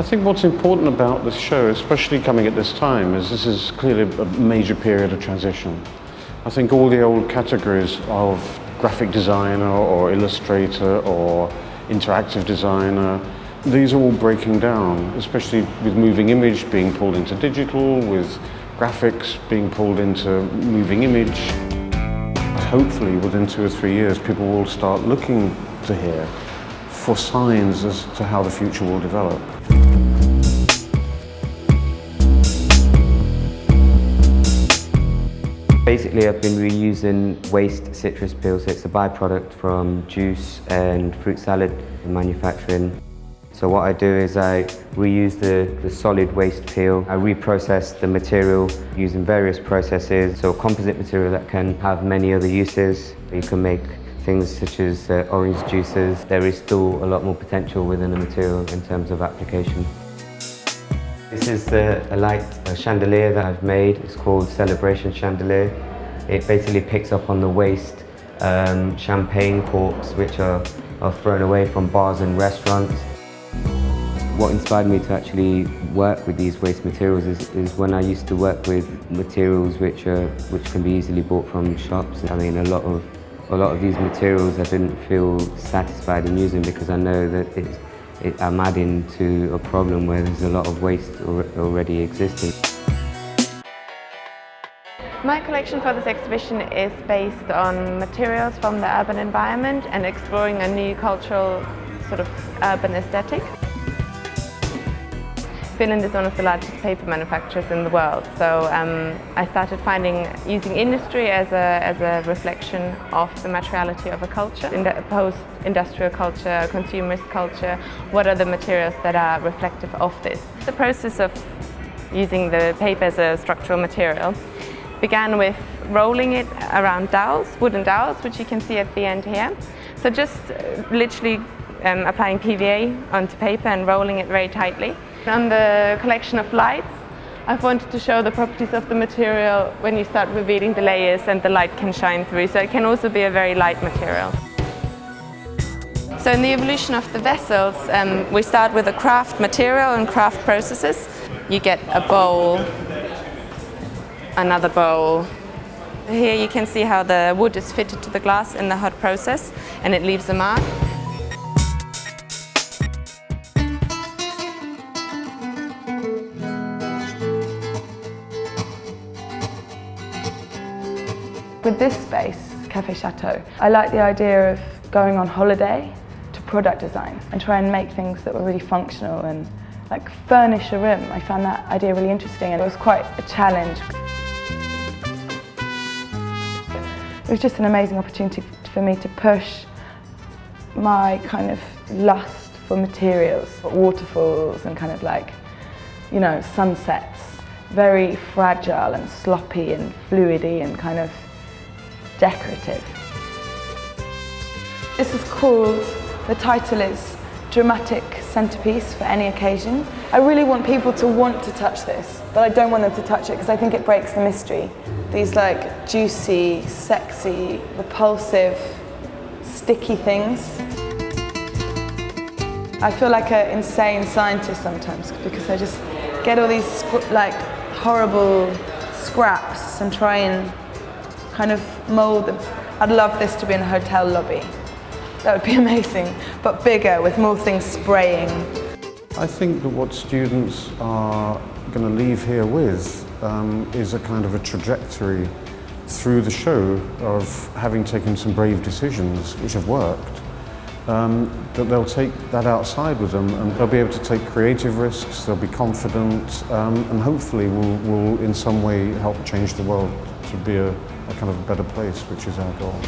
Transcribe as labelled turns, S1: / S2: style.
S1: I think what's important about this show, especially coming at this time, is this is clearly a major period of transition. I think all the old categories of graphic designer or illustrator or interactive designer, these are all breaking down, especially with moving image being pulled into digital, with graphics being pulled into moving image. Hopefully within 2 or 3 years people will start looking to here for signs as to how the future will develop.
S2: Basically, I've been reusing waste citrus peels. It's a byproduct from juice and fruit salad manufacturing. So what I do is I reuse the solid waste peel. I reprocess the material using various processes. So a composite material that can have many other uses. You can make things such as orange juices. There is still a lot more potential within the material in terms of application. This is a light chandelier that I've made. It's called Celebration Chandelier. It basically picks up on the waste champagne corks which are thrown away from bars and restaurants. What inspired me to actually work with these waste materials is when I used to work with materials which can be easily bought from shops. I mean, a lot of these materials I didn't feel satisfied in using because I know that I'm adding to a problem where there's a lot of waste already existing.
S3: My collection for this exhibition is based on materials from the urban environment and exploring a new cultural sort of urban aesthetic. Finland is one of the largest paper manufacturers in the world, so I started using industry as a reflection of the materiality of a culture. In the post-industrial culture, consumerist culture, what are the materials that are reflective of this? The process of using the paper as a structural material began with rolling it around dowels, wooden dowels, which you can see at the end here. So just literally applying PVA onto paper and rolling it very tightly. On the collection of lights, I've wanted to show the properties of the material when you start revealing the layers and the light can shine through, so it can also be a very light material. So in the evolution of the vessels, we start with a craft material and craft processes. You get a bowl, another bowl. Here you can see how the wood is fitted to the glass in the hot process and it leaves a mark.
S4: With this space, Café Chateau, I like the idea of going on holiday to product design and try and make things that were really functional and like furnish a room. I found that idea really interesting and it was quite a challenge. It was just an amazing opportunity for me to push my kind of lust for materials, waterfalls and kind of like, you know, sunsets. Very fragile and sloppy and fluidy and kind of decorative. This is called, the title is Dramatic Centerpiece for Any Occasion. I really want people to want to touch this, but I don't want them to touch it because I think it breaks the mystery. These like juicy, sexy, repulsive, sticky things. I feel like an insane scientist sometimes because I just get all these like horrible scraps and try and kind of mould them. I'd love this to be in a hotel lobby. That would be amazing, but bigger with more things spraying.
S1: I think that what students are going to leave here with is a kind of a trajectory through the show of having taken some brave decisions which have worked. That they'll take that outside with them and they'll be able to take creative risks, they'll be confident and hopefully will in some way help change the world to be a kind of a better place, which is our goal.